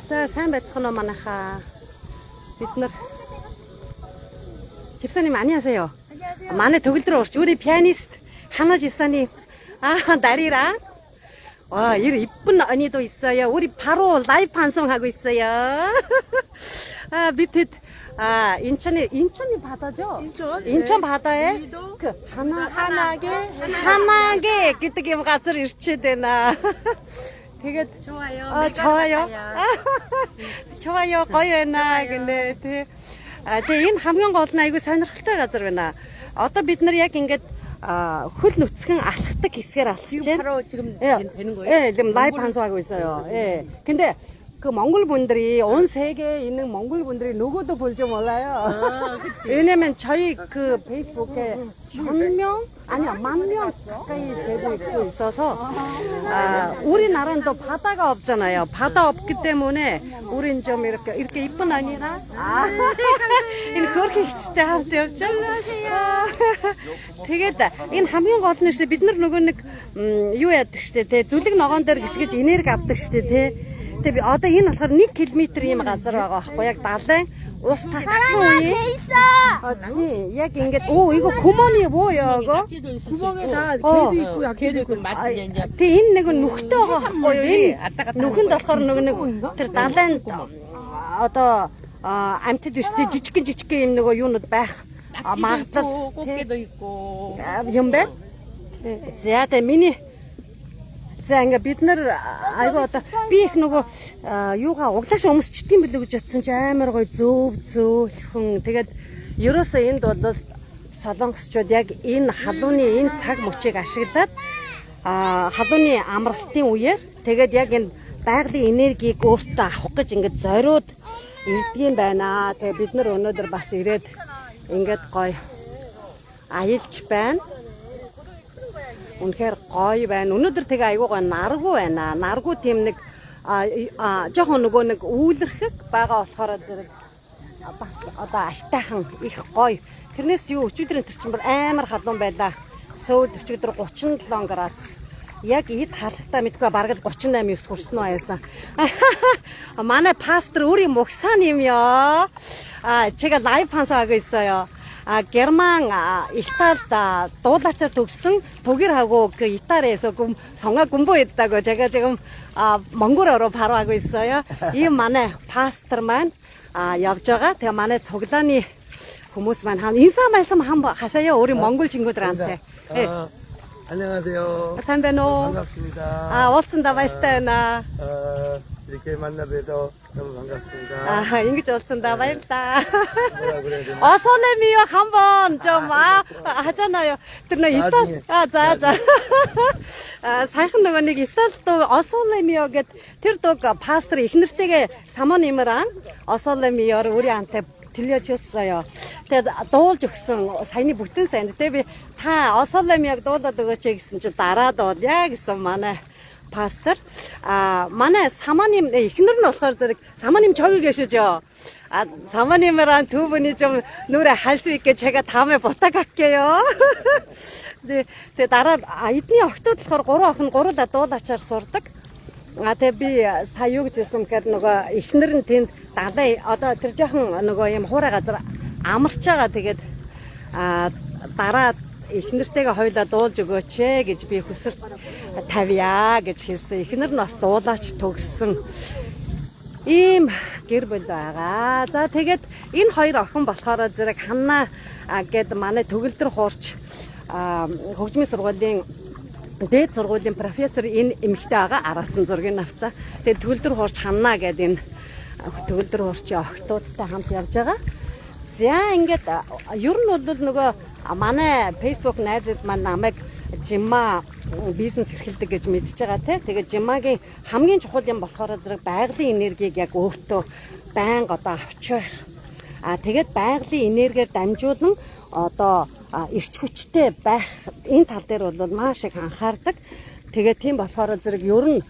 За сайн байцгаана уу манайхаа. Бид нар 집사님 안녕하세요. 안녕하세요. 만에 төгөлдөр урч 우리 피아니스트 하나 집사님. 나리랑 와, 이 이쁜 언니도 있어요. 우리 바로 라이브 방송하고 있어요. 밑에 인천이 바다죠? 인천 바다에 우리도 그 하나게 그때 가서 이렇게 되나. 되게 좋아요. 좋아요. 좋아요. 고요나 근데 энэ хамгийн гол нь айгүй сонирхолтой газар байна. Одоо бид нар яг ингээд хөл нүцгэн алхдаг хэсгээр алхаж байна. 바로 지금 되는 거예요? 예, 지금 라이브 방송하고 있어요. 예. 근데 그 몽골 분들이 온 세계에 있는 몽골 분들이 누구도 볼 줄 몰라요. 왜냐면 저희 그 페이스북에 1000명 아니요 10,000명 가까이 되고 있고 있어서 우리나라는 또 바다가 없잖아요. 바다 없기 때문에 우린 좀 이렇게 이쁜 아니라 그렇게 진짜 할데 없죠. 되겠다. Энэ хамгийн гол нь шүү дээ бид нар нөгөө нэг юу яадаг шүү дээ зүлэг ногоон дээр гიშгэж энерги авдаг шүү дээ тий. Тэгээ одоо энэ болохоор 1 км ийм газар байгаа байхгүй яг далайн ус татсан үе. Яг ингээд 이거 구멍이 뭐예요 이거? 구멍에 다 개도 있고 약개도 있고 맞지 이제. Тэгээ энэ нэг нүхтэй байгаа байхгүй юу? Энэ нүхэнд болохоор нэг тэр далайн одоо амтд үстэй жижиг юм нөгөө юунууд байх магадлал 꽃게도 있고 юм бэ? За тэ миний за ингээ бид нар айгу одоо би их нөгөө юугаа углааш өмсчихдээ юм билүү гэж бодсон чи амар гоё зөөвхөн тэгээд ерөөсөө энд бол солонгосчууд яг энэ халууны энэ цаг мөчийг ашиглаад халууны амралтын үеэр тэгээд яг энэ байгалийн энергийг өөртөө авах гэж ингээд зориуд ирдгийм байна. Тэгээд бид нар өнөөдөр бас ирээд ингээд гоё аялж байна. Үнэхээр гоё байна. Өнөөдөр тэгээ айгуу гоё наргу байна. Наргу тийм нэг жоохон нөгөө нэг үүлэрхэг байгаа болохоор зэрэг бас одоо альтайхан их гоё. Тэрнээс юу өчигдөр энэ чинь амар халуун байлаа. Сөүл өчигдөр 37 градус. Яг эд халахтаа мэдгүй бараг 38 9 хүрсэн үү аяасан. манай пастор 우리 목사님이요. 제가 라이브 방송하고 있어요. 게르만 이탈다 도다처 독승 독일하고 그 이탈에서 성악 공부했다고 제가 지금 몽골어로 바로 하고 있어요. 이 만에 파스터만 옆저가 대만의 저기다니 부모스만 한 인사 말씀 한번 하세요. 우리 몽골 친구들한테. 네. 안녕하세요. 산베노. 반갑습니다. 없습니다. 맛있다나. 이렇게 만나뵈서 너무 반갑습니다. 인기 좋습니다. 맛있다. 뭐라 그래야 되나? 어서내미요 한번 좀 하잖아요. 들나 이따 자자. сайхан нөгөө нэг Италид 어서내미요게 тэр도 пастор ихнэртэйгээ 사모님이랑 어서내미요를 우리한테 들려줬어요. тэгээд дуулж өгсөн саяны бүтэн сайн. Тэгээд би та 어서내미요г дуулаад өгөөч гэсэн чи дараад бол яг гэсэн манай пастор манай 사모님 ихнэр нь болохоор зэрэг 사모님 저기 계시죠? 사모님이랑 두 분이 좀 노래 할 수 있게 제가 다음에 부탁할게요. 네, дараа эдний охтууд болохоор 3 охин 3 дуулаачаар сурдаг. Тэгээ би сая юу гэж хэлсэн гэхээр нөгөө ихнэр нь тэнд далай одоо тэр жоохон нөгөө юм хуурай газар амарч байгаа. Тэгээд дараа ихнэртэйгээ хоёулаа дуулж өгөөч гэж би хүсэлт тавья гэж хэлсэн. Ихнэр нь бас дуулаач төгссөн. Ийм гэр бүл байгаа. За тэгээд энэ хоёр охин болохоор зэрэг Ханна гэд манай төгөлдөр хуурч хөгжмийн сургуулийн дээд сургуулийн профессор энэ эмэгтэй байгаа араасан зургийг авцаа. Тэгээд төгөлдөр хуурч Ханна гэд энэ төгөлдөр хуурчийн охтуудтай хамт явж байгаа. За ингээд ер нь бол нөгөө манай Facebook найзууд маань намайг Жимма бизнес эрхэлдэг гэж мэдж байгаа тий. Тэгээд Жиммагийн хамгийн чухал юм болохоор зэрэг байгалийн энергийг яг өөртөө байнга одоо авч байх. Тэгээд байгалийн энергиээр дамжуулан одоо эрч хүчтэй байх энэ тал дээр бол маш их анхаардаг. Тэгээд тийм болохоор зэрэг ер нь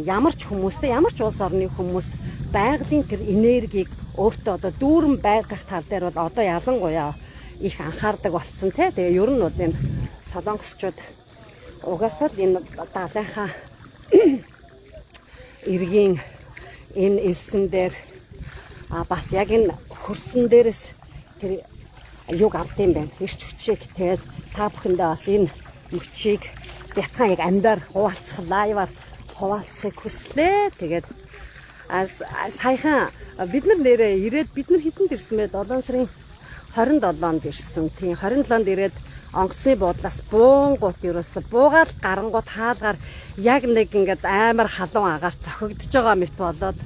ямар ч хүмүүстэй ямар ч улс орны хүмүүс байгалийн тэр энергийг өөртөө одоо дүүрэн байгах тал дээр бол одоо ялангуяа их анхаардаг болсон тий. Тэгээ ер нь бол энэ солонгосчууд угаасаа л энэ далайхаа эргийн энэ элсэн дээр бас яг энэ хөрсөн дээрээс тэр юг авд юм байна. Ирч хүчийг тэгээд та бүхэндээ бас энэ мөчийг бяцхан яг амдаар хуваалцах лайваар хуваалцахыг хүслээ. Тэгээд саяхан бид нар нэрээ ирээд бид нар хэдэнд ирсэн бэ? 7 сарын 27-нд ирсэн. Тийм 27-нд ирээд онгоцны буудлаас буунгууд ерөөсө буугаад гарангууд хаалгаар яг нэг ингээд амар халуун агаар цохигдож байгаа мэт болоод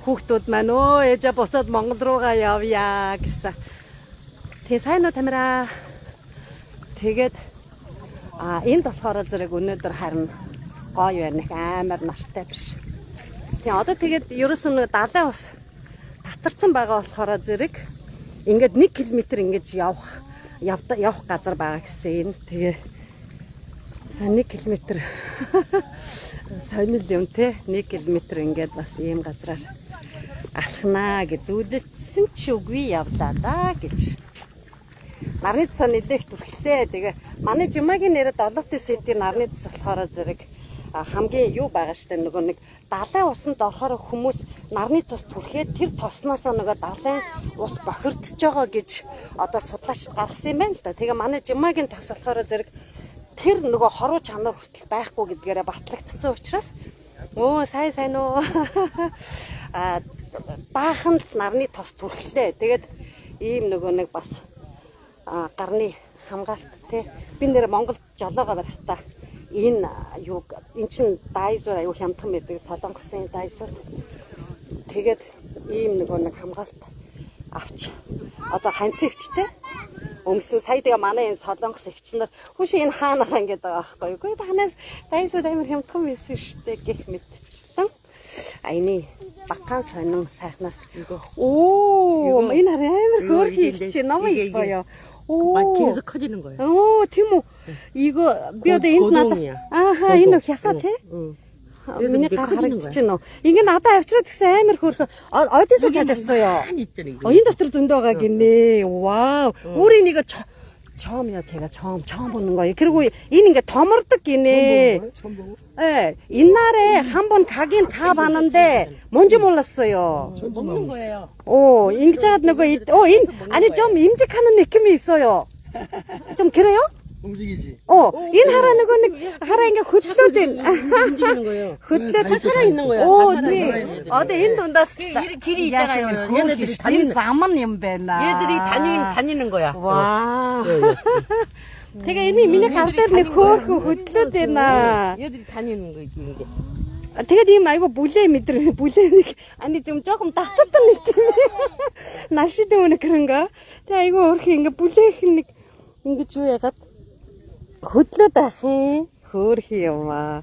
хүүхдүүд маань ээжээ буцаад Монгол руугаа явъя гэсэн. Тэгээ сайн уу Тамира? Тэгээд энд болохоор зэрэг өнөөдөр харин гоё байна. Их амар нартай биш. Тэгээ одоо тэгээд ерөөсөн нэг далайн ус татарсан байгаа болохоор зэрэг ингээд 1 км ингэж явах газар байгаа гэсэн. Тэгээ 1 км сонир юм те 1 км ингээд бас ийм газраар алхнаа гэж зүудэлсэн ч үгүй явлаа да гэж. Нарны цас нэлээх түрхлээ. Тэгээ манай жимагийн нэрэ 70 см нарны цас болохоор зэрэг хамгийн юу байгаа штэ нөгөө нэг далайн усанд орохоор хүмүүс нарны тус түрхээд тэр тосноосоо нөгөө далайн ус бохирдож байгаа гэж одоо судлаачид гаргасан юм байна л да. Тэгээ манай жимагийн тос болохоор зэрэг тэр нөгөө хоруу чанар хүртэл байхгүй гэдгээрээ батлагдсан учраас сайн уу бааханд нарны тос түрхлээ. Тэгээд ийм нөгөө нэг бас гарны хамгаалт те би нэр Монгол жолоогоо барихтаа энэ юу эн чин дайзуур аюу хямдхан байдаг солонгосын дайзуур тэгээд ийм нэг хамгаалт авч одоо ханцэгчтэй өмсөн сая тэгээ манай энэ солонгос эгч нар хүш энэ хаанаа ингэж байгаа байхгүй юу та ханаас дайзуур амар хямдхан байсан штэ гэх мэдчихсэн айны бакан сонин сайхнаас энэ амар хөөрхий эгч намайг гоё 계속 커지는 거예요. тийм үү. 이거 би одоо энд надад энэ хясаа тий? Миний гарч чинь нөө. Ингээ надад авчираад гэсэн амар хөөрхөн. Одоосоо чадчихсан юу? Энэ дотор зөндөө байгаа гинэ. Вау. Өөрийн нэг 처음이요. 제가 처음 보는 거예요. 그리고 이는 게 더머르득 기네. 처음 보고? 예. 옛날에 한번 가긴 가봤는데 뭔지 몰랐어요. 먹는 거예요. 인자 누구 아니 좀 임직하는 느낌이 있어요. 좀 그래요? 움직이지. 인하라는 거는 하라니까 흩어진 움직이는 거예요. 흩어진 살아 있는 거야. 네. 어디 인도다 길이 있잖아요. 얘네들이 다니는 얘들이 다니는 거야. 와. 제가 이미 미네 갈 때는 그거 흩어지나. 얘들이 다니는 거지 이게. 제가 니 말고 물레 아니 좀 조금 따뜻한 느낌이 날씨 때문에 그런가? 자 이거 이렇게 이게 물레 이게 주애가 흩어다 해. 그렇게요,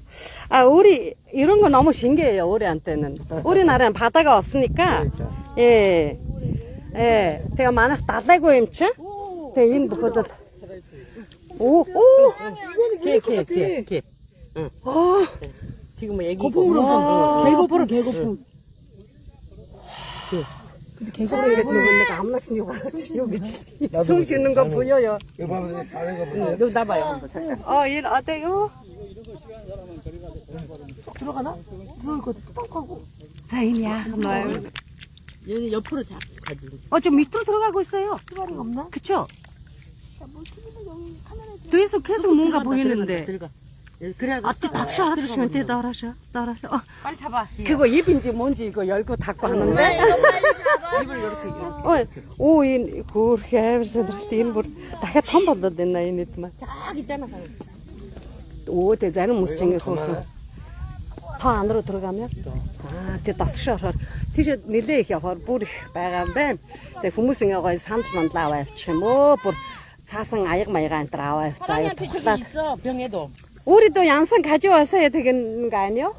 우리, 이런 거 너무 신기해요, 우리한테는. 우리나라는 바다가 없으니까. 예. 제가 만약 달래고 임치? 대인 보고도. 개. 응. 지금 애기 고풍으로. 개고풍. 근데 개고풍 내가 안 났으니 여기 숨 쉬는 거 보여요. 이거 봐보세요. 다른 거 보세요. 좀 나봐요, 한번 잠깐. 일 어때요? 들어가나? 들어갈 것 같아. 떡하고. 다행이야. 얘는 옆으로 가지. 좀 밑으로 들어가고 있어요. 수발이 없나? 그쵸? 계속 뭔가 보이는데. 들어가. 그래야 닥쳐 알아주시면 돼, 나라셔. 빨리 타봐. 그거 입인지 뭔지 이거 열고 닫고 하는데. 입을 이렇게. 그렇게 내가 텀 받아야 됐나, 이 니트만. 딱 있잖아. 대자는 무슨 챙겨, 더 안으로 들어가면? 닥쳐. 티셔 닐레이히 뿌리 빨간뱀. 국무생하고 산지만 나와요. 사상 아역마이가 안 들어와요. 사람한테 저기 있어, 병에도. 우리도 양산 가져와서야 되는 거 아니요?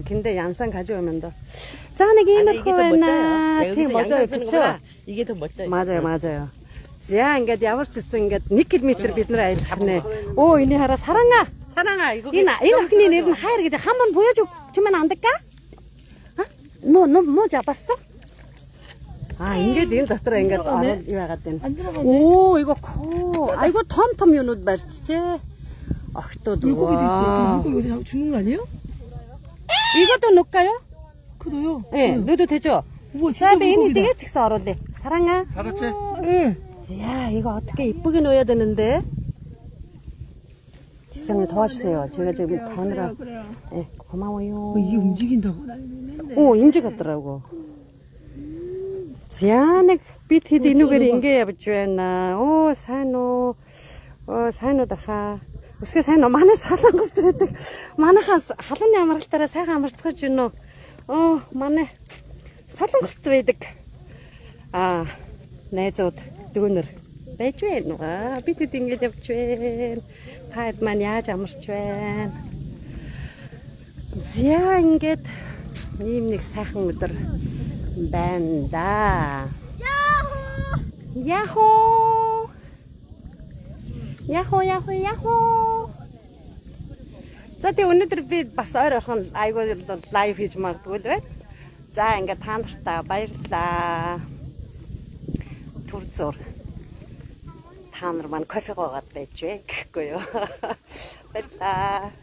근데 양산 가져오면 더. 짜내기 넣고나. 되게 멋져요, 그쵸? 이게 더 멋져요. 맞아요. 자, 이게 야버치스 이게 니킬미터 비트라 이네. 이니 하라 사랑아, 이거. 이나 그니 내는 하이르게 한번 보여주면 안 될까? 너 잡았어? 이게 닌 더더라 이게 또 이와 같은. 이거 이거 텀텀 요노 말이지. 또 누가? 물고기 요새 주는 거 아니에요? 이것도 넣을까요? 그래요? 네, 넣어도 되죠? 우와, 진짜 Sabi ini 물고기다. tiga cik saroleh. Saranga. 살았지? 예. 야, 이거 어떻게 이쁘게 넣어야 되는데? 지장님 도와주세요. 제가 지금 가느라. 예, 고마워요. 이게 움직인다고? 오, 인지 같더라고. 지안에 비티디 누구를 인게 해보주나. 오, 사노. 사노다 하. उसके сайн манай салангас байдаг. Манайхаас халууны амралтаараа сайхан амарцгаж гинөө. Манай салангас байдаг. Найзууд дүүнэр байж байна. Бид хэд ингэж явж байна. Таад маань яаж амарч байна. Зя ингээд ийм нэг сайхан өдөр байна да. Яхоо! Яхоо. За тэгээ өнөөдөр би бас ойр орхон айгуу лайв хийж магадгүй л байна. За ингээд та нартай баярлалаа. Түр зур. Та нар маань кофе гоогаад байж вэ гэхгүй юу. Баярлалаа.